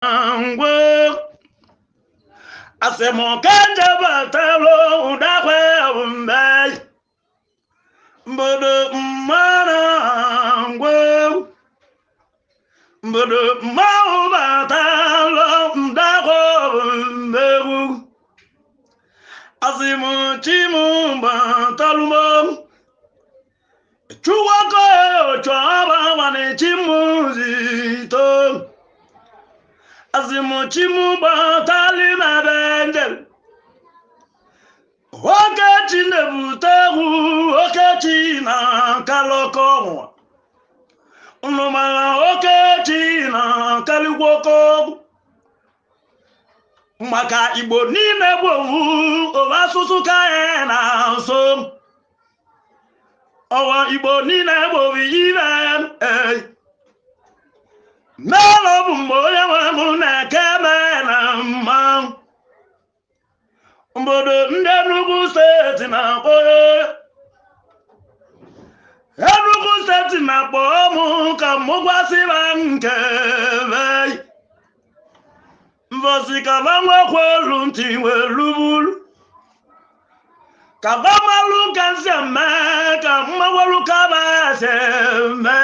ngwe asemo kanje batalo udakwe umbe mbodo mana ngwe mbodo mau batalo udakwe umbe asimo chimu batalumo chuwako chwaba wane chimu zito Azimuchimu batali na bendel Okechi nebutewu Okechi na kaloko Unumala Okechi na kaligwoko Maka Igbo niile gbowu Obasusu kae na so Owa Igbo niile gbowu ibe Nalo bumboya wamu na keme na mma Mbodo ndenugu seti na boyo Enugu seti na bomu ka mugwasila nkebe Mvosi kabamwe kwelu mtiwe lubulu Kabamalu kanseme ka mwawalu kabaseme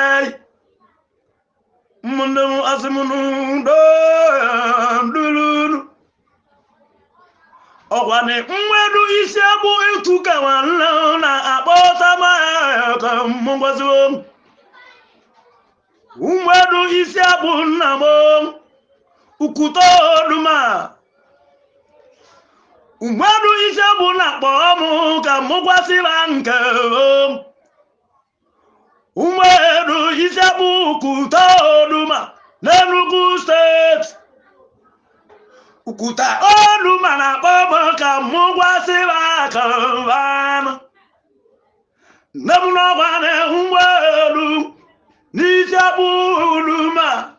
Mundu asimunu dulunu Ogwane mwedu isi abu ituka wana na abota maka mungwaziwo Mwedu isi abu namo ukutoduma Mwedu isi abu nakbomu ka mungwazila nke Umedu isabu ukuta oduma n'Enugu State Ukuta oduma na baba ka mugwasila kanvana Nebunogwane umedu n'isabu oduma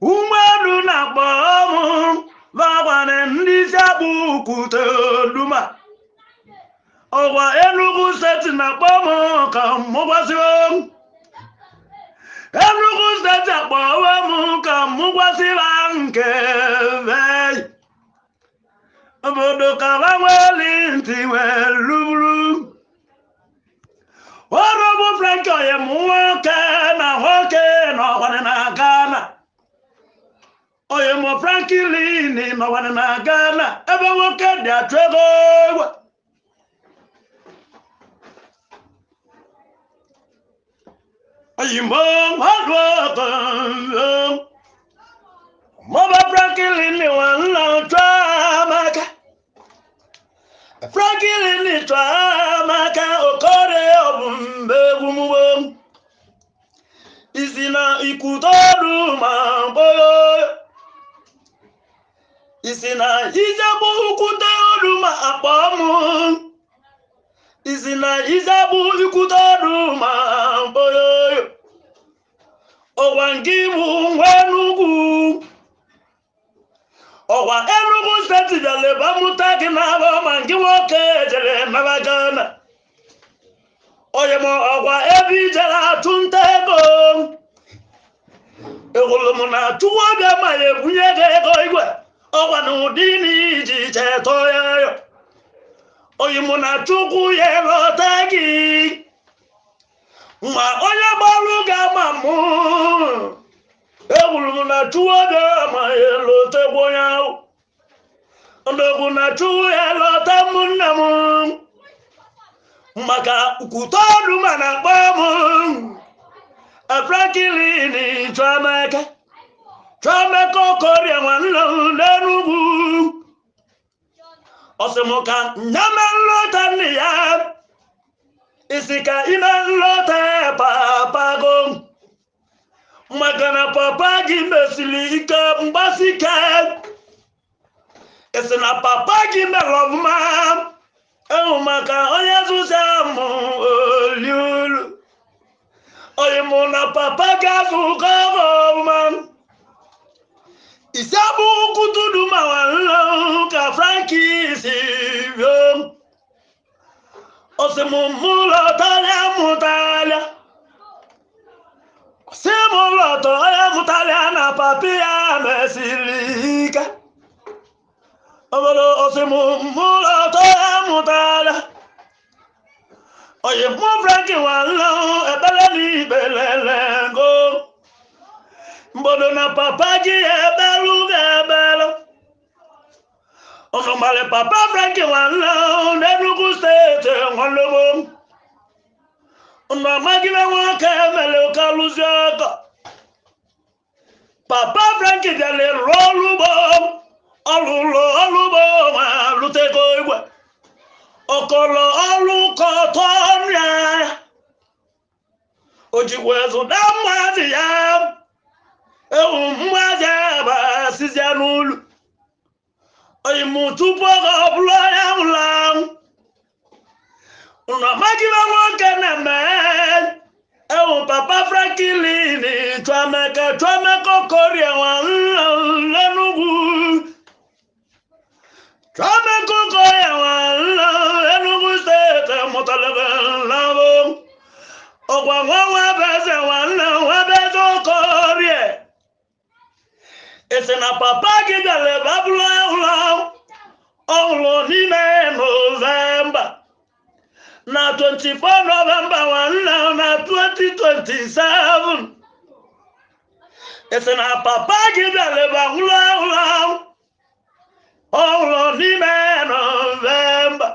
Umedu na baba vagwane n'isabu ukuta oduma Owa Enugu State na bomo ka mugwasiwo Enugu State bomo ka mugwasila nkeve Obodo ka bamweli ntiwe lubulu Orobo Franco ye muwoke na hoke no wane na Ghana Oye mo Franklin no wane na Ghana Ebe woke di atwego Ayimong hadwakam Maba Franklin ni wala twamaka Franklin ni twamaka okore obumbe gumubo Isina ikutodu mamboyo Isina izabu ukutodu maapamu Isina izabu ikutodu mamboyo Owangimu Enugu Owa Enugu State jale bamutaki na bamangi woke jale nabagana Oyemo owa ebi jala tuntego Egulumu na tuwaga maye bunyege igwe Owa nudini jiche toyayo Oyemo na chuku yelo tagi Ma onye baluga mamu Egulumu na tuwaga maye lote boyaw Ndogu na chuku yelo tamunamu Maka ukutodu mana bamu Franklin Twamaka Korea wanu n'Enugu Osemoka nyame lota niya Isika ina lota papago Magana papa gimbesili ika mbasika Isina papa gimbelovma Maka onye zuzamu oliulu Oyimuna papa gazu government Isabu kutudu mawala ka Frankie Sivyo Osemumulo tanya mutala Osemumulo tanya mụtara na papi ya mesiri ike obodo osimụlọ ọtọ ya mụtara oyi mụ Frankie nwanne ekpere n'ibelelego mbodo na papa ji ebelu ga-ebelu ọnụmara papa Frankie nwanne n'Enugu steeti nwanlebo ụnụ amagide nwoke mere ka lụzie ọkọ papa Frankie bịara rụọ ọrụ ugbo ọlụlụ ọrụ ugbo ma lụtego igwe ọkọlọ ọrụ kọtọ nri ya o jikwa zụta mmazi ya ewu mmazi ya bụ asịzịa n'ụlọ oyimu tupu oge ọbụla ya nwụrụ anwụ ụnụ amagide nwoke na-eme ewu papa Franklin Chuamaka Okorie nwanne Enugu Chuamaka Okorie nwanne Enugu steeti mụtara nlabo ọgwa nwabeze nwanne nwabeze Okorie esi na papa gị gara ebe abụrụ ọhụrụ n'ime Novemba na 24 Novemba nwanne na 2027 esi na papa gị bịara ebe ọhụrụ n'ime Novemba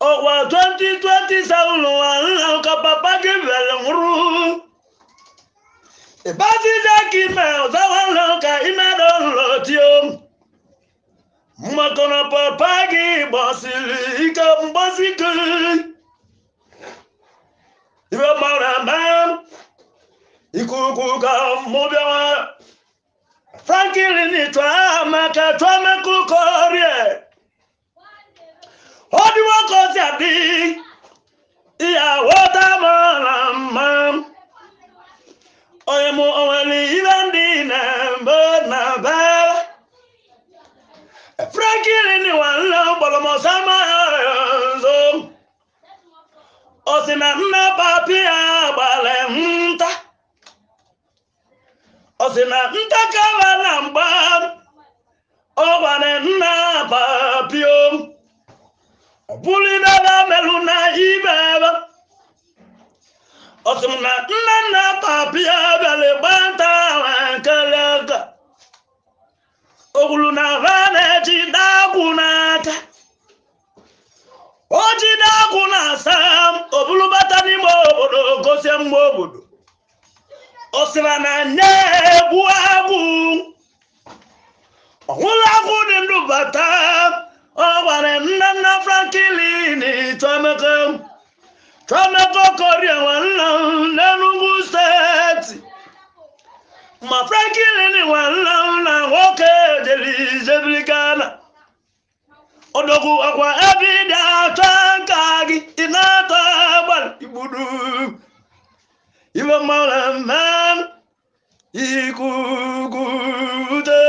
ọgwa 2027 nwanne ka papa gị bịara nwụrụ ịbazize ka ime ọzọ nwanne ka ime n'ụlọtio maka na papa gị gbasiri ike mgbasike ibe mara eme ikuku ka mụ bịawa Franklin Chuamaka Okorie ọ dịwa ka o si adị ìyàwó tá mara mma onye mụ onwere ibe ndị na-eme na be Franklin nwanne gbọrọmọsama nzo o si na nna papi ya gbara nta o si na nta kaba na mgba ọ gwara nna papi ọ bụrụ na melụ na ibe ebe o si na nna papi ya bịara gbanta nkele aka ogulu na vaneji dagwu n'aka o ji dagwu na sam obulu bata n'ime obodo gosie mgbe obodo o sịra na nye egwu agwụ ọnwụrụ agwụ dị ndụ bata ọ gwara nna Franklin Chuamaka Okorie nwanne n'Enugu steeti ma Franklin nwanne na nwoke jelizebilikana odogwu ọkwa ebe ịdị atọ nka gị ị na-atọ agbara igbudu ibe mara mme ikugude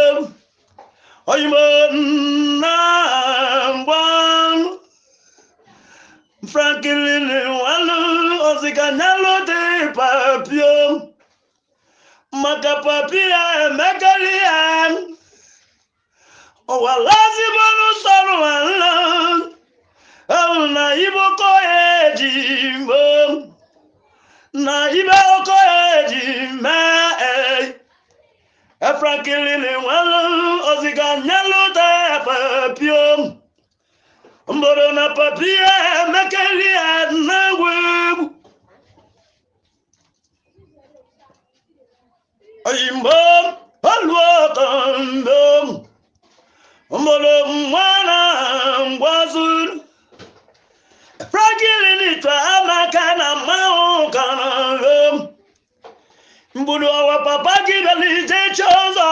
oyimo nna mgba Franklin nwanne osikanyalụdị papio maka papi ya emekari ya ọwalazigbo n'usoro nwanne ewu na ibe ko eji mbo na ibe oko eji mee Franklin nwanne osikanyalụdị papio mbodo na papi ya emekari ya na-egwu egwu oyimbo alwotombo mbodo mwana ngwazu Franklin Chuamaka na mau kana mbodo wa papa gidalije chozo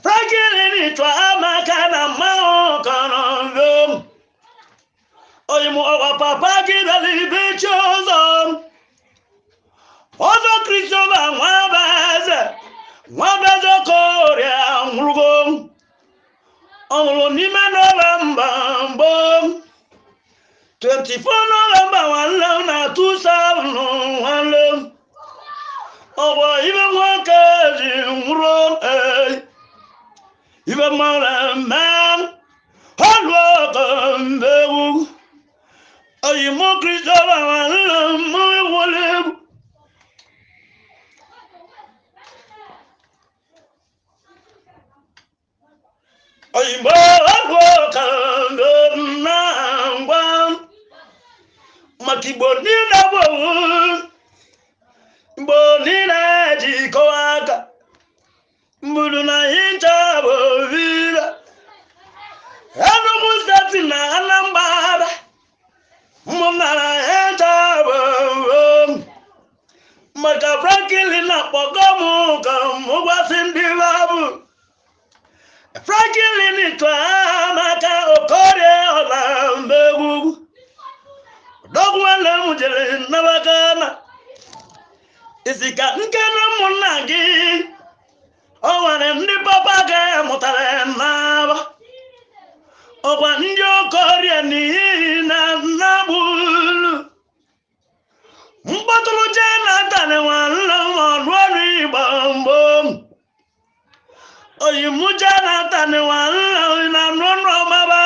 Franklin Chuamaka na mau kana oyimu wa papa gidalije chozo ọzọ Christopher nwabeze Okorie nwụrụgo ọ nwụrụ n'ime Novemba mbụ 24 Novemba nwanne na 2000 nwanne ọwa ibe nwoke ji nwụrụ ibe mara man ọlụ ọkọ mbewu oyimo kristọba nwanne m ewole egwu oyimo ọlụ ọkọ na ngwa maka igbo niile bụ igbo niile jikọ aka mgburu na hincha bụ viva Enugu Steeti na Anambra mụnara hincha bụ maka Franklin na-akpọkọ m ka m gwasị ndị babụ Franklin tụọ maka Okorie ọla mbegwu dọgwu nwanne m jere nnabakana isi ka nke na ụmụnna gị o nwere ndị papa gị mụtara n'aba ọkwa ndị Okorie n'ihi na nnagbulu mkpọtụrụ Jonathan nwanne m ọrụ ọrụ Igbo mgbo oyimu Jonathan nwanne na nụnụ ọmaba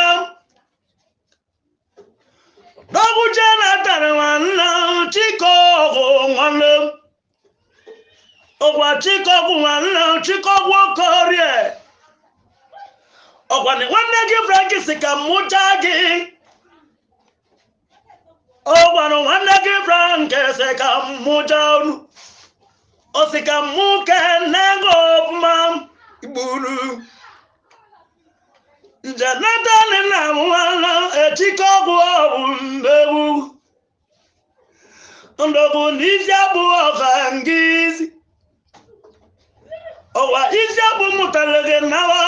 dọgwu Jonathan nwanne Chikọgwụ nwanne ọkwa Chikọgwụ nwanne Chikọgwụ Okorie ọkwa nwanne gị Frank si ka mụcha gị ọgwara nwanne gị Frank si ka mụcha unu o si ka mụ kenego ọfụma igburu Jonathan na nwanne Chikọgwụ ọbụ mbewu ndọgbu n'isi abụ ọka ngịzi ọwa isi abụ mụtara gị nawa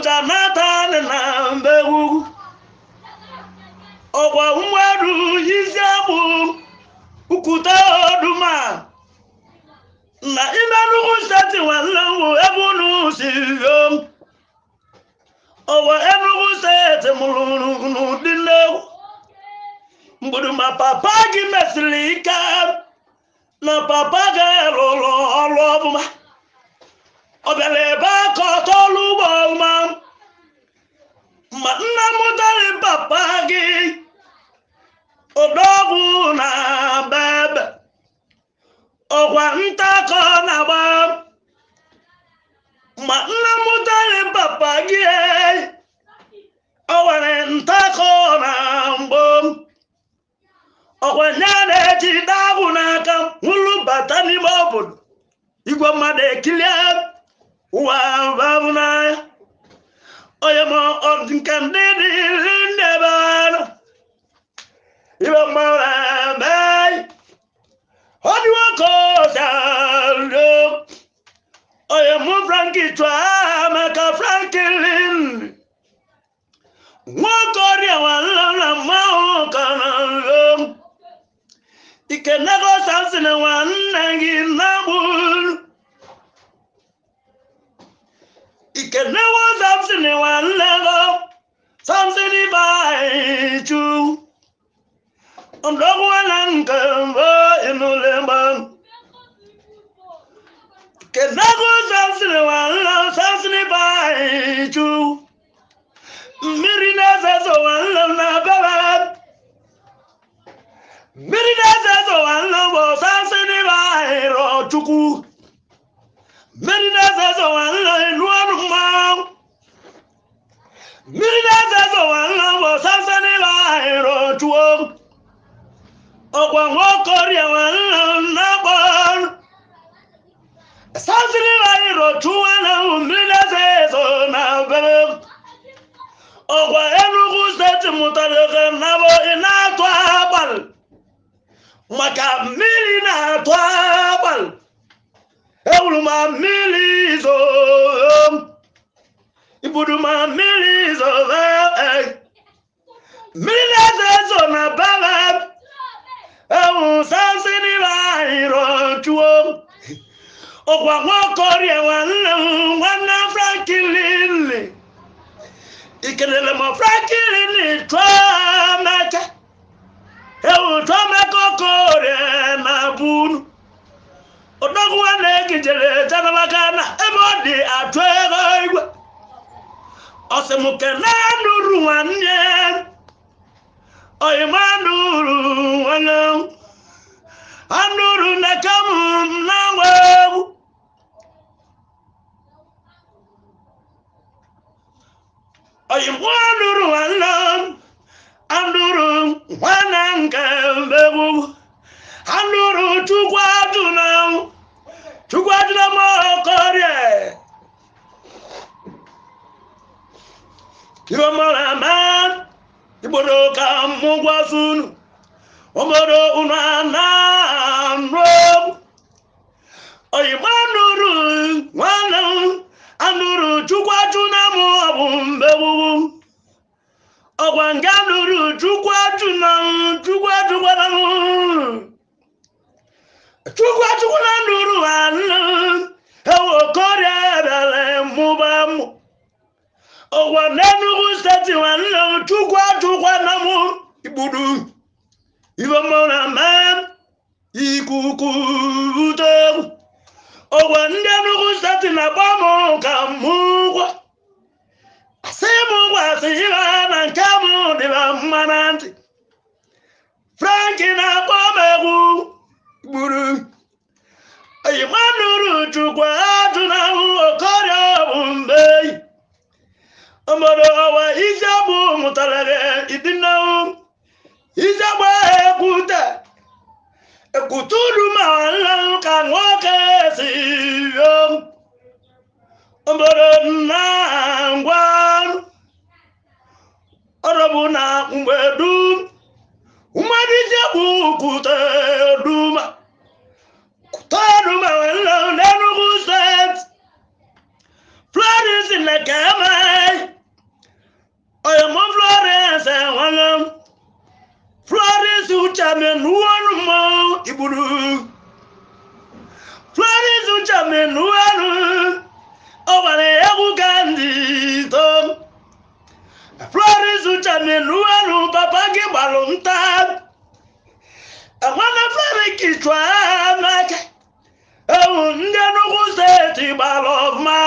Jonathan na mbewu ọkwa mmadụ isi abụ ukwuta ọdụma na Enugu Steeti nwanne m ebe unu si yom ọwa Enugu Steeti mụrụ n'ụdị nnegwu mgbudu ma papa gị mesịrị ike na papa gị rụrụ ọrụ ọbụma ọ bịara ebe aka ọtọ ọrụ ugbo ọma ma nna mụtara papa gị odogwu na bebe ọkwa ntakọ na-agba ma nna mụtara papa gị o nwere ntakọ na mgbo ọkwa nya na-eji dagwụ n'aka nwụrụ bata n'ime obodo igwe mmadụ ekilie ụwa babụ n'anya onye ma nke ndị dịrị ndebe anụ ibe mmanwụ ebe ọ dị nwoke ọzọ onye mụ Franki tụọ maka Franklin nwoke ọrịa nwanne na mmanwụ ka na nro ike nego Samson nwanne gị na-agburu ike nego Samson nwanne gị Samson Ibaichu ndọgwu nwanne nke mbụ ịnụlemba ike nego Samson nwanne Samson Ibaichu mmiri na-ezezo nwanne m na bebe mmiri na-ezezo nwanne m bụ Samson Ibaichukwu mmiri na-ezezo nwanne elu ọnụ mmanwụ mmiri na-ezezo nwanne m bụ Samson Ibaichukwu ọkwa Nwokorie nwanne m na-akpọ Samson Ibaichukwu nwanne m mmiri na-ezezo na bebe ọkwa Enugu Steeti mụtara gị na bụ ị na-atụ abalị maka mmiri na-atụ abalị ewuru ma mmiri izo ibudu ma mmiri izo mmiri na-ezo ezo na baba ewu Samson Ibaichukwu ọkwa Nwokorie nwanne Franklin ikelele ma Franklin tụọ maka ewu tụọ maka Okorie na bunu nwanne gijere tanabakana ebe ọ dị atụ ego igwe ọsịmụke na nụrụ nwanne oyima nụrụ nwanne anụrụ na kam na ngwewu oyima nụrụ nwanne anụrụ nwanne nke mbewu anụrụ chukwu adụna m ọkọrịa ibe mara ma igbodo ka mụ gwasunu obodo unu ananụ oyima nụrụ nwanne anụrụ chukwu adụna m ọbụ mbewu ọgwa nga nụrụ chukwu adụna Chukwu nụrụ anụ ewu okoria bịara mụbamụ ọgwa n'Enugu steeti nwanne Chukwu na mụ igbudu ibe mụra ma ikuku ute ọgwa ndị Enugu steeti na-agba mụ ka mụ gwa asị mụ gwa asị ibe na nke mụ dịba mma na ntị Frank na-akpọ m egwu gburu oyima nụrụ Chukwu na mụ okoria bụ mbeyi obodo ọwa Ijebu mụtara idinawu Ijebu ekwuturu ma nla ka nwoke si yo obodo nna ngwa ọrọbụ na mgbedu mmadụ Ijebu kuteduma nla n'Enugu steeti Florence Lekeme oyemo Florence wanam Florence uchame nuwanu mo iburu Florence uchame nuwanu obale egu gandi tom Florence uchame nuwanu papa ki balonta amana Florence kichwa make ewu ndị Enugu steeti balọma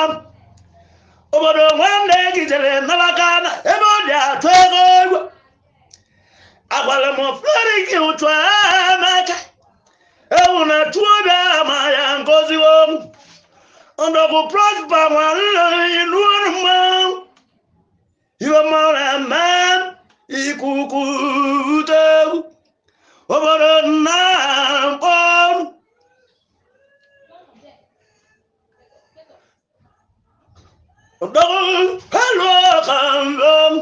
obodo nwanne gijere nabakana ebe ọ dị atụ ego egwe agwara m Florence ụtụ amaka ewu na tụọ bịa ma ya ngoziwo ndọgụ Prosper nwanne inuọrụ mmanwụ iwe mara ma ikuku ute obodo nna mkpọrụ hello kambom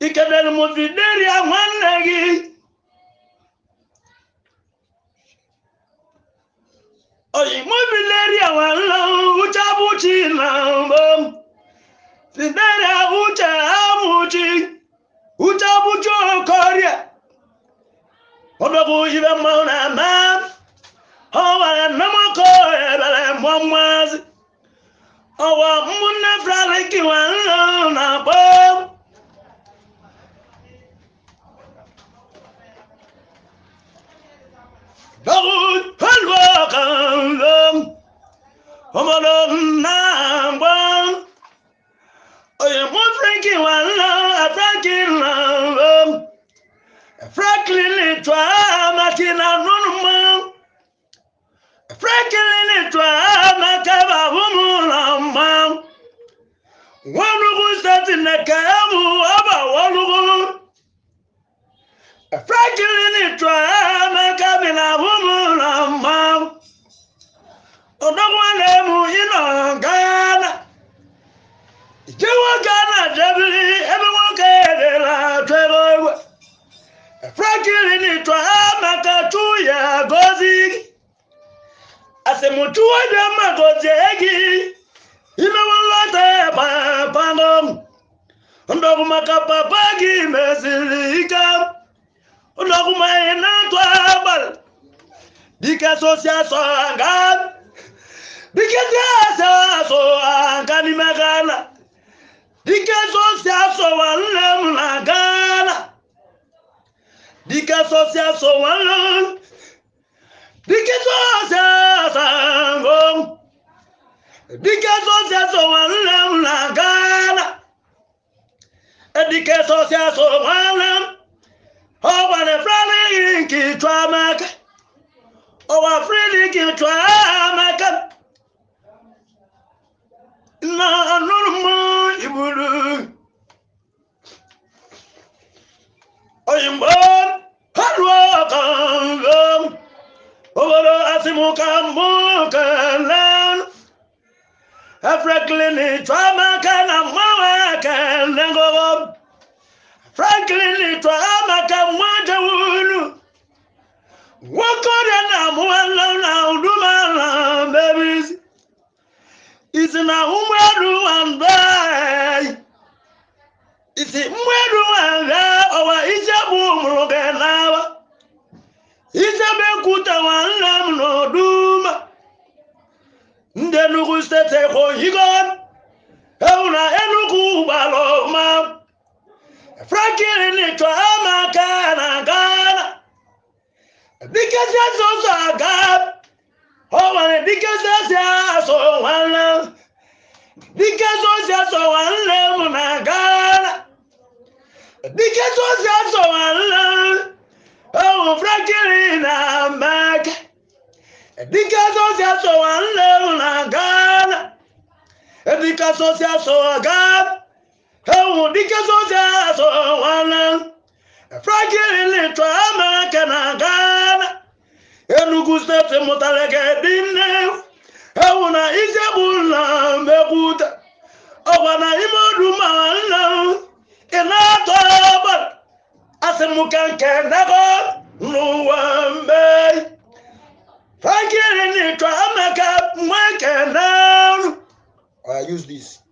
ikedel mo videria nwanne gị oyi mo videria nwanne uchabuchi na mbom videria uchabuchi okoria odogu ibe mona ma ọwara namako ebere mmụmmazi ọwa mụnne Frank nwanne na-akpọ obodo na-agba oyimo Frank nwanne Franklin tụọ maka na nụnụma Franklin tụọ maka babụ m na mma Enugu steeti na-eke emu ọba Enugu Franklin tụọ maka bi na babụ m na mma odogwu na-emu ịnọ Ghana ijewo Ghana jebiri ebe nwoke edela atụ ego egwe Franklin tụọ maka chụ ya gozi asemutuwa jama gozi egi ime wallata papangom ndogu maka papa gi mesilika ndogu maina twabal dika sosiaso angan dika sosiaso angani magana dika sosiaso walem nagana dika sosiaso walem dika sosiaso sango dike sosia so wanlam na Ghana dike sosia so wanlam o wane frani ki twamaka o wa frani ki twamaka na nurmu ibulu oyimbon harwa kan Owolo asimuka mukalan Franklin twama kana mwa kana ngogo Franklin twama kana wulu Wakore na mwala na uduma na babies Isina umwedu ambai Isi mwedu anga owa ijabu mrugenawa Isabe kuta wanam no duma Ndenugu stete ko higon Euna enugu baloma Franklin ni twama kana Ghana Dikasa so saga Owane dikasa so wanam Dikasa so wanam na Ghana Dikasa so wanam Oh, Franklin America. Because of so one na Ghana. Because of so God. Oh, because of so one. Franklin to America na Ghana. Enugu state motalege dinne. Oh, na isebula mekuta. Oh, na imodu mana. Enatoba. Asimukan kenago nuwambe Franklin to America mwekenau I use this